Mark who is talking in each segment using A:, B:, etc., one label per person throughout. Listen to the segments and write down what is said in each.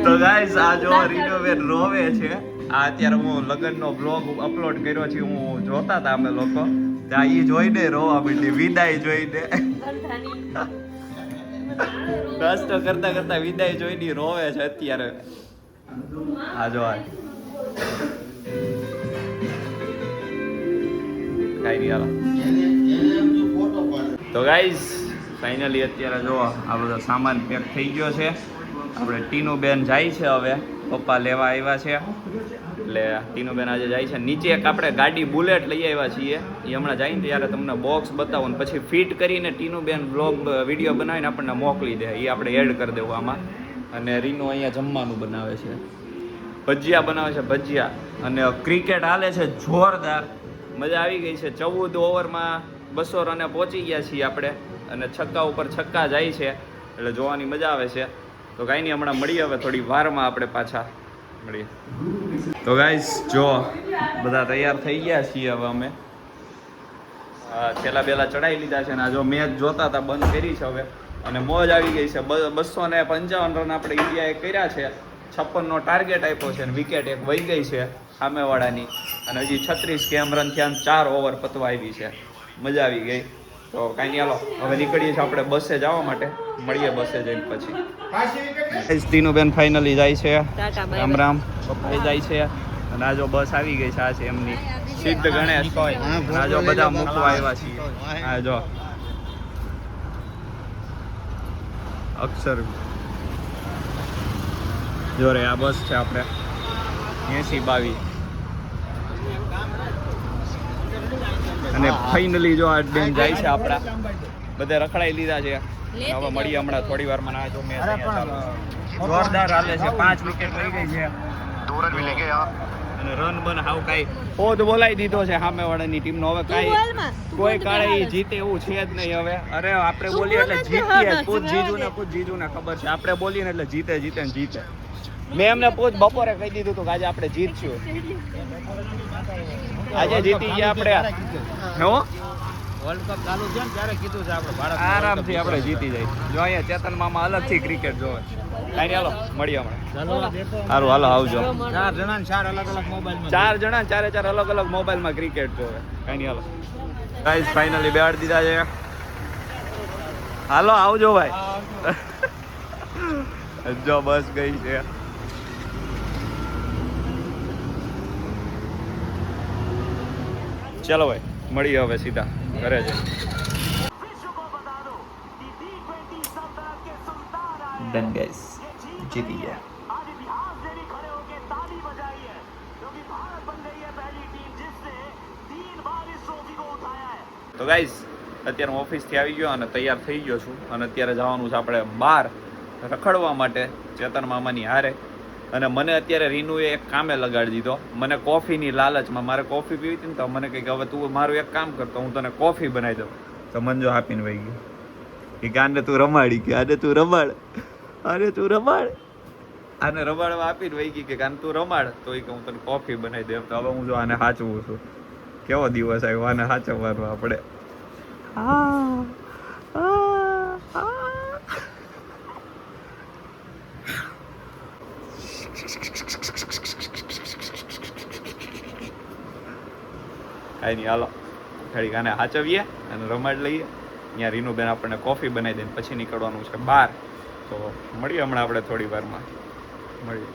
A: તો ગાઈસ આ જો રીનોવેટ રોવે છે. આ અત્યારે હું લગ્નનો બ્લોગ અપલોડ કર્યો છે, હું જોતા હતા અમે લોકો. ત્યાં ઈ જોઈને રોવા માંડી, વિદાય જોઈને. નાસ્તો કરતા કરતા વિદાય જોઈને રોવે છે અત્યારે. આ જો આ કઈ નહીં હાલો. તો ગાઈસ ફાઇનલી અત્યારે જો આ બધો સામાન પેક થઈ ગયો છે. આપણે ટીનુબેન જાય છે, હવે પપ્પા લેવા આવ્યા છે. એટલે ટીનુબેન આજે જાય છે નીચે. એક આપણે ગાડી બુલેટ લઈ આવ્યા છીએ, એ હમણાં જાય ને ત્યારે તમને બોક્સ બતાવો ને પછી ફિટ કરીને ટીનુબેન બ્લોગ વિડીયો બનાવીને આપણને મોકલી દે. એ આપણે એડ કરી દેવું આમાં. અને રીનો અહીંયા જમવાનું બનાવે છે, ભજીયા બનાવે છે, ભજીયા. અને ક્રિકેટ હાલે છે જોરદાર, મજા આવી ગઈ છે. 14 ઓવરમાં 200 રને પહોંચી ગયા છીએ આપણે. અને છક્કા ઉપર છક્કા જાય છે, એટલે જોવાની મજા આવે છે. તો કાંઈ નહીં, હમણાં મળીએ હવે થોડી વારમાં આપણે પાછા મળીએ. તો ગાઈસ જો બધા તૈયાર થઈ ગયા છીએ હવે અમે. છેલ્લા બેલા ચડાવી લીધા છે ને આ જો મેચ જોતા હતા બંધ કરી છે હવે. અને મોજ આવી ગઈ છે. 255 રન આપણે ઇન્ડિયાએ કર્યા છે. 56 નો ટાર્ગેટ આપ્યો છે અને વિકેટ એક વહી ગઈ છે સામેવાળાની. અને હજી 36 કેમ રન થયા, 4 ઓવર પતવા આવી છે. મજા આવી ગઈ. તો કાંઈ નહીં, હાલો હવે નીકળીએ છીએ આપણે બસે જવા માટે. મળીએ બસે જઈને પછી. ટીનુબેન ફાઇનલી જાય છે. રામ રામ. પપ્પા જાય છે. અને આ જો બસ આવી ગઈ છે. આ છે એમની સિદ્ધ ગણેશ. આ જો બધા મૂકવા આવ્યા છીએ. આ જો અક્ષર જો રે, આ બસ છે આપણે 80-22. અને ફાઇનલી જો આ બેન જાય છે આપણા. બધે રખડાઈ લીધા છે. હવે મળીએ હમણાં થોડી વારમાં. આ જો મેચ જોરદાર હાલે છે. 5 વિકેટ રહી ગઈ છે. અને રન બન હાવ કાંઈ પોત બોલાવી દીધો છે સામેવાળાની ટીમનો. હવે કાંઈ કોઈ કાળે જીતે એવું છે જ નહીં હવે. અરે આપણે બોલીએ એટલે જીતીએ. પૂછ જીજુને ખબર છે. આપણે બોલીએ ને એટલે જીતે ને જીતે. મેં એમને બપોરે કહી દીધું હતું કે આજે આપણે જીતશું. આજે જીતી ગયા આપણે. વર્લ્ડ કપ ચાલુ છે ને ત્યારે કીધું છે આપણે આરામથી આપણે જીતી જાય. જો અહીંયા ચેતન મામા અલગથી ક્રિકેટ જોવે. કાંઈ હાલો મળીએ હમણાં. સારું હાલો આવજો. 4 જણા 4 અલગ અલગ મોબાઈલમાં 4 જણા 4 અલગ અલગ મોબાઈલમાં ક્રિકેટ જોવે. કાંઈ નહીં હાલો. ગાઈસ ફાઇનલી બેહાડી દીધા છે. હાલો આવજો ભાઈ. જો બસ ગઈ છે. ચલો ભાઈ મળીએ હવે સીધા ઘરે જઈએ. ડન ગાઈસ, જીતી ગયા. તો ગાઈસ અત્યારે હું ઓફિસથી આવી ગયો અને તૈયાર થઈ ગયો છું. અને અત્યારે જવાનું છે આપણે બહાર રખડવા માટે ચેતન મામાની હારે. અને મને અત્યારે રીનુએ એક કામે લગાડી દીધો. મને કોફીની લાલચમાં, મારે કોફી પીવી હતી ને તો મને કહે કે હવે તું મારું એક કામ કરતો, હું તને કોફી બનાવી દઉં. તો મને જો આપીને વહી ગયો કે આને તું રમાડી, કે આને તું રમાડ, આને રમાડવા આપીને વહી ગઈ કે આને તું રમાડ. તો એ કે હું તને કોફી બનાવી દઉં. તો હવે હું જો આને સાચવું છું. કેવો દિવસ આવ્યો આને સાચવવાનો આપણે. કાંઈ નહીં હાલો ઘડીક આને સાચવીએ અને રમાડ લઈએ. ત્યાં રીનુબેન આપણને કોફી બનાવી દઈને પછી નીકળવાનું છે બહાર. તો મળીએ હમણાં આપણે થોડી વારમાં મળીએ.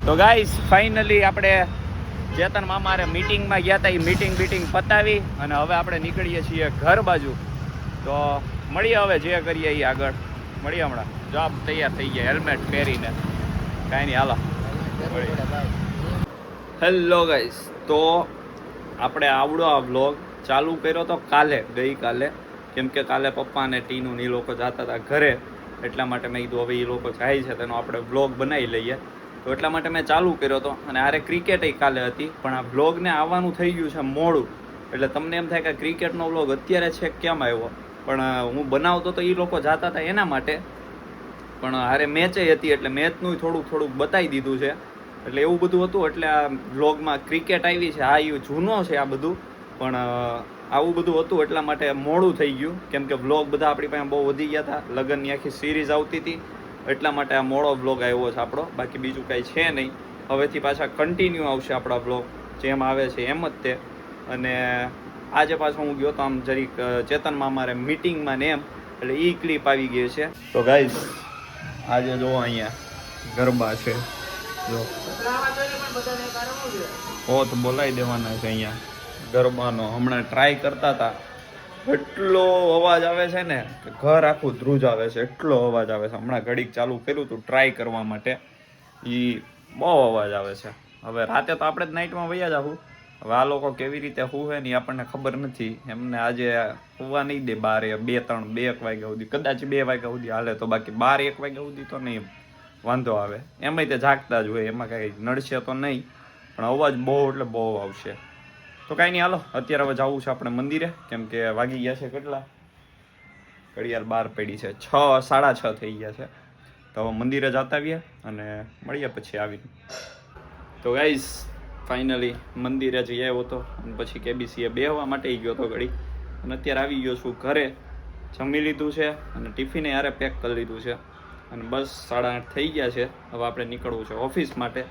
A: તો ગાઈસ ફાઇનલી આપણે ચેતન મામા હારે મીટિંગમાં ગયા હતા, એ મીટિંગ પતાવી અને હવે આપણે નીકળીએ છીએ ઘર બાજુ. તો મળીએ હવે જે કરીએ એ આગળ મળીએ. હમણાં જોબ તૈયાર થઈ ગયા હેલ્મેટ પહેરીને, કાંઈ નહીં હાલો. હેલો ગાઈસ, તો આપણે આવડો આ વ્લોગ ચાલુ કર્યો તો ગઈકાલે, કેમ કે કાલે પપ્પા અને ટીનું એ લોકો જતા હતા ઘરે, એટલા માટે મેં કીધું હવે એ લોકો જાય છે તેનો આપણે વ્લોગ બનાવી લઈએ. તો એટલા માટે મેં ચાલુ કર્યો હતો. અને આરે ક્રિકેટ કાલે હતી, પણ આ વ્લોગને આવવાનું થઈ ગયું છે મોડું. એટલે તમને એમ થાય કે ક્રિકેટનો વ્લોગ અત્યારે છે કેમ આવ્યો, પણ હું બનાવતો તો એ લોકો જતા હતા એના માટે. પણ હારે મેચે હતી એટલે મેચનું થોડુંક બતાવી દીધું છે, એટલે એવું બધું હતું. એટલે આ વ્લોગમાં ક્રિકેટ આવી છે, હા એ જૂનો છે આ બધું, પણ આવું બધું હતું એટલા માટે મોડું થઈ ગયું. કેમ કે વ્લોગ બધા આપણી પાસે બહુ વધી ગયા હતા, લગ્નની આખી સિરીઝ આવતી હતી, એટલા માટે આ મોડો વ્લોગ આવ્યો છે આપણો. બાકી બીજું કાંઈ છે નહીં. હવેથી પાછા કન્ટિન્યુ આવશે આપણા વ્લોગ, જેમ આવે છે એમ જ તે. અને આજે પાછો હું ગયો તો આમ જરીક ચેતનમાં અમારે મીટિંગમાં ને એમ, એટલે એ ક્લિપ આવી ગઈ છે. તો ગાઈઝ આજે જો અહીંયા ગરબા છે, જો હોત બોલાવી દેવાના છે અહીંયા ગરબાનો. હમણાં ટ્રાય કરતા હતા, એટલો અવાજ આવે છે ને કે ઘર આખું ધ્રુજ આવે છે, એટલો અવાજ આવે છે. હમણાં ઘડીક ચાલુ કર્યું હતું ટ્રાય કરવા માટે, એ બહુ અવાજ આવે છે. હવે રાતે તો આપણે જ નાઇટમાં વયા જાવું. હવે આ લોકો કેવી રીતે સુવે ને આપણને ખબર નથી. એમને આજે સુવા નહીં દે 12, 2, 3, 2 વાગ્યા સુધી, કદાચ 2 વાગ્યા સુધી હાલે તો, બાકી 12, 1 વાગ્યા સુધી તો નહીં વાંધો આવે. એમાંય તે જાગતા જ હોય, એમાં કાંઈ નડશે તો નહીં, પણ અવાજ બહુ એટલે બહુ આવશે. તો કાંઈ નહીં હાલો, અત્યારે હવે જવું છે આપણે મંદિરે, કેમ કે વાગી ગયા છે કેટલા, ઘડિયાળ 12 પડી છે, 6, 6:30 થઈ ગયા છે. તો હવે મંદિરે જતા આવીએ અને મળીએ પછી આવીને. તો ગાઈઝ ફાઇનલી મંદિરે જઈ આવ્યો હતો અને પછી કેબીસીએ બેહવા માટે ગયો હતો ઘડી, અને અત્યારે આવી ગયો છું ઘરે. જમી લીધું છે અને ટિફિને યારે પેક કરી લીધું છે, અને બસ 8:30 થઈ ગયા છે. હવે આપણે નીકળવું છે ઓફિસ માટે.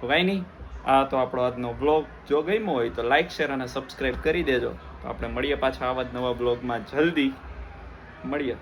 A: તો કાંઈ નહીં, આ તો આપણો આજનો વ્લોગ જો ગમ્યો હોય તો લાઇક, શેર અને સબસ્ક્રાઈબ કરી દેજો. તો આપણે મળીએ પાછા આવા જ નવા વ્લોગમાં, જલ્દી મળીએ.